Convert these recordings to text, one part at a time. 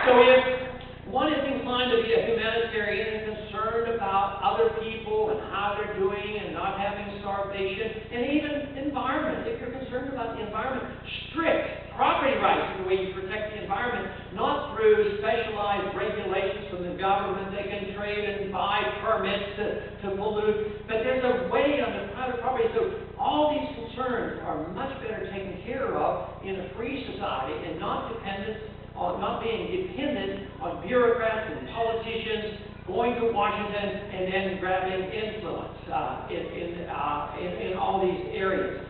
So if one is inclined to be a humanitarian and concerned about other people and how they're doing and not having starvation, and even environment, if you're concerned about the environment, strict property rights is the way you protect the environment, not through specialized regulations from the government. They can trade and buy permits to pollute, but there's a way on the private property. So all these concerns are much better taken care of in a free society and not being dependent on bureaucrats and politicians going to Washington and then grabbing influence in all these areas.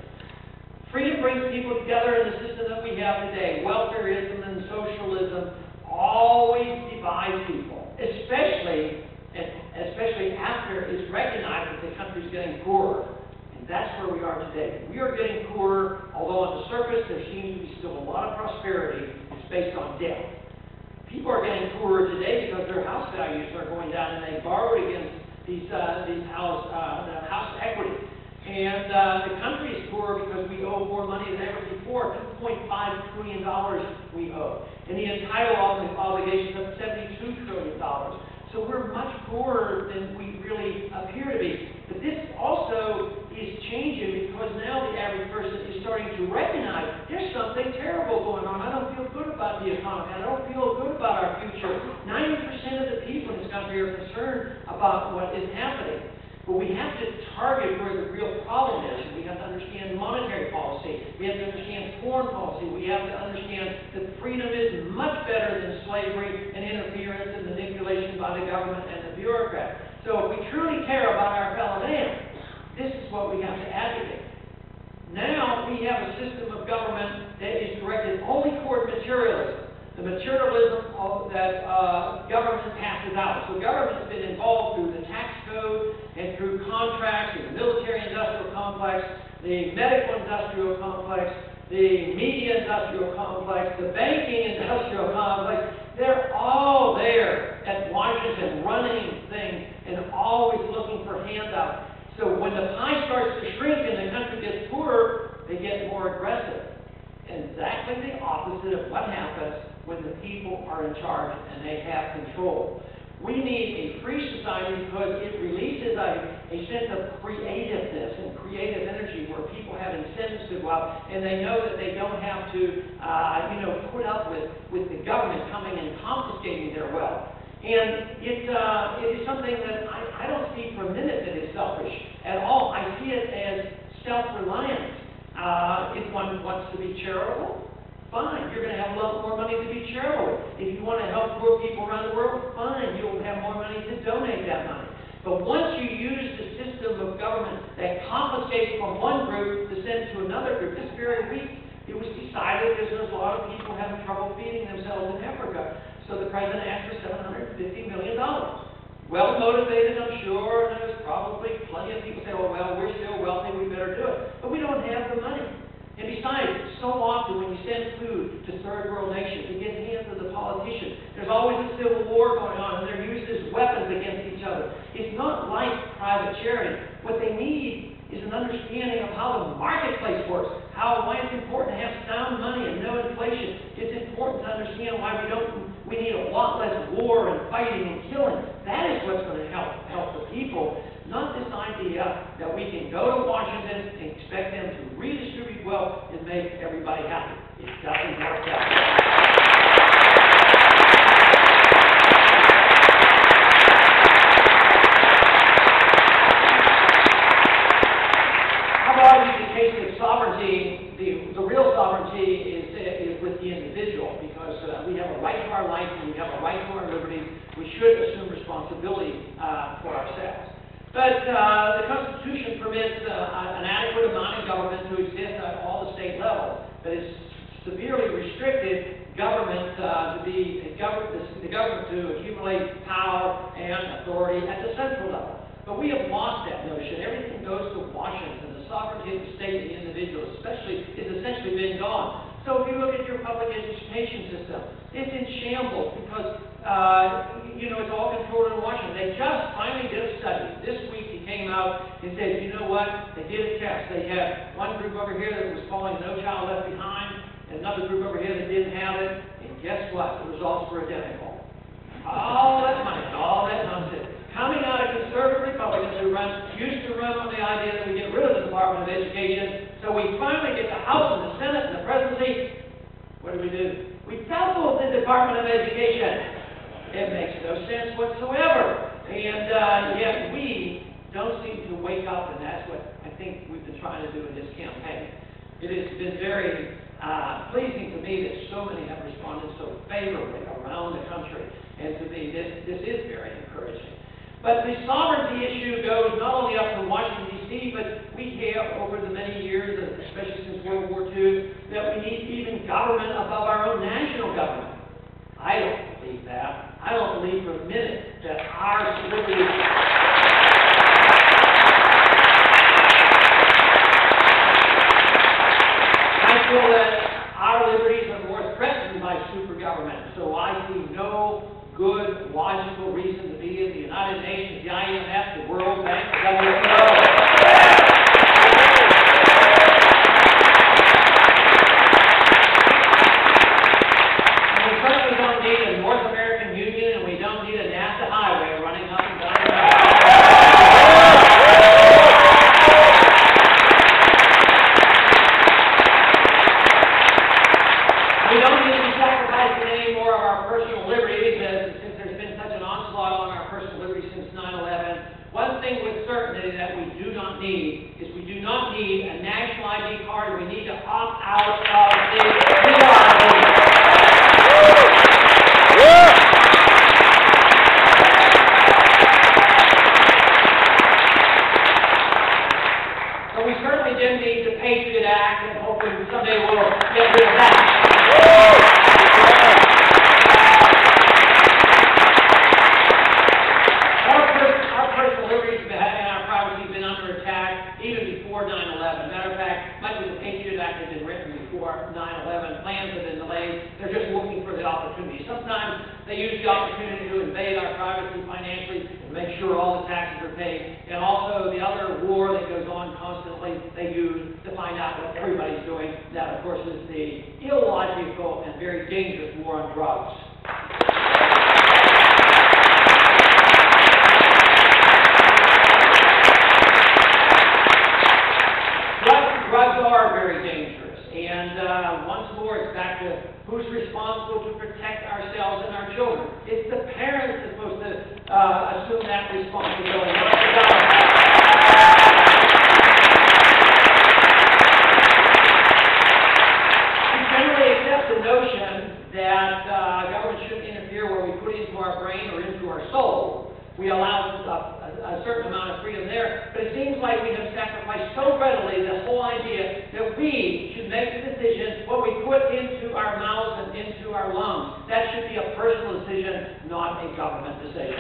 Freedom brings people together in the system that we have today. Welfareism and socialism always divide people, especially after it's recognized that the country's getting poorer. And that's where we are today. We are getting poorer, although on the surface there seems to be still a lot of prosperity. It's based on debt. People are getting poorer today because their house values are going down, and they borrowed against the house equity. And the country is poorer because we owe more money than ever before. $2.5 trillion we owe. And the entitled obligations of $72 trillion. So we're much poorer than we really appear to be. But this also is changing because now the average person is starting to recognize there's something terrible going on. I don't feel good about the economy. I don't feel good about our future. 90% of the people in this country are concerned about what is happening. But we have to target where the real problem is. We have to understand monetary policy. We have to understand foreign policy. We have to understand that freedom is much better than slavery and interference and manipulation by the government and the bureaucrat. So if we truly care about our fellow man, this is what we have to advocate. Now we have a system of government that is directed only toward materialism. The materialism that government passes out. So government's been involved through the tax code and through contracts, the military-industrial complex, the medical-industrial complex, the media-industrial complex, the banking-industrial complex. They're all there at Washington running things and always looking for handouts. So when the pie starts to shrink and the country gets poorer, they get more aggressive. Exactly the opposite of what happens when the people are in charge and they have control. We need a free society because it releases a sense of creativeness and creative energy where people have incentives to go out and they know that they don't have to put up with the government coming and confiscating their wealth. And it is something that I don't see for a minute that is selfish at all. I see it as self-reliance. If one wants to be charitable, fine. You're going to have a lot more money to be charitable. If you want to help poor people around the world, fine. You'll have more money to donate that money. But once you use the system of government that confiscates from one group to send to another group, this very week it was decided because there's a lot of people having trouble feeding themselves in Africa. So the president asked for $750 million. Well motivated, I'm sure, and there's probably plenty of people say, oh, well, we're still wealthy, we better do it. But we don't have the money. And besides, so often when you send food to third world nations, it gets hands of the politicians. There's always a civil war going on, and they're used as weapons against each other. It's not like private charity. What they need is an understanding of how the marketplace works, why it's important to have sound money and no inflation. It's important to understand why we need a lot less war and fighting and killing. That is what's going to help the people. Not this idea that we can go to Washington and expect them to redistribute wealth and make everybody happy. It doesn't work that way. How about in the case of sovereignty? The real sovereignty is with the individual, because we have a right to our life and we have a right to our liberty. We should assume responsibility for ourselves. But the Constitution permits an adequate amount of government to exist at all the state levels, but it's severely restricted government the government to accumulate power and authority at the central level. But we have lost that notion. Everything goes to Washington. The sovereignty of the state and the individual is essentially been gone. So if you look at your public education system, it's in shambles because it's all controlled in Washington. They just finally did a study. This week it came out and said, you know what? They did a test. They had one group over here that was following No Child Left Behind, and another group over here that didn't have it. And guess what? The results were identical. All that money, all that nonsense, coming out of conservative Republicans who used to run on the idea that we get rid of the Department of Education. So we finally get the House and the Senate and the presidency. What do? We double the Department of Education. It makes no sense whatsoever. And yet we don't seem to wake up, and that's what I think we've been trying to do in this campaign. It has been very pleasing to me that so many have responded so favorably around the country, and to me this is very encouraging. But the sovereignty issue goes not only up to Washington, D.C., but we have over the many years, especially since World War II, that we need even government above our own national government. I don't believe that. I don't believe for a minute that our liberties... I feel that our liberties are more threatened by super government. So I see no good, logical reason to be in the United Nations, the IMF, the World Bank, the WHO. One thing with certainty that we do not need is we do not need a national ID card. We need to opt out of the PR. So we certainly didn't need the Patriot Act, and hopefully someday we'll get rid of that. Even before 9/11. Matter of fact, much of the Patriot Act had been written before 9/11. Plans have been delayed. They're just looking for the opportunity. Sometimes they use the opportunity to invade our privacy financially and make sure all the taxes are paid. And also the other war that goes on constantly, they use to find out what everybody's doing. That, of course, is the illogical and very dangerous war on drugs. Drugs are very dangerous, and once more it's back to who's responsible to protect ourselves and our children. It's the parents that's supposed to assume that responsibility, not the government. We generally accept the notion that government shouldn't interfere where we put into our brain or into our soul. We allow a certain amount of freedom there, but it seems like we have sacrificed so readily this whole idea that we should make the decision what we put into our mouths and into our lungs. That should be a personal decision, not a government decision.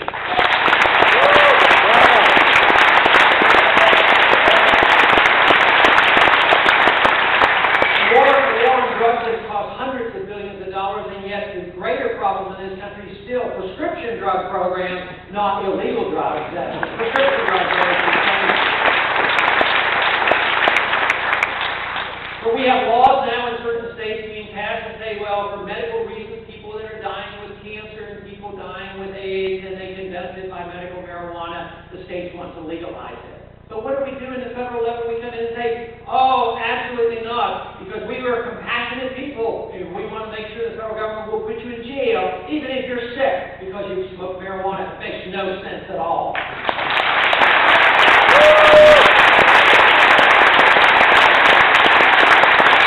War on drugs has cost hundreds of billions of dollars, and yet the greater problem in this country is still prescription drug programs, not illegal drugs. Prescription drug programs. So we have laws now in certain states being passed that say, well, for medical reasons, people that are dying with cancer and people dying with AIDS, and they can benefit by medical marijuana, the states want to legalize it. But what do we do in the federal level? We come in and say, oh, absolutely not, because we are compassionate people, and we want to make sure the federal government will put you in jail, even if you're sick, because you smoke marijuana. It makes no sense at all.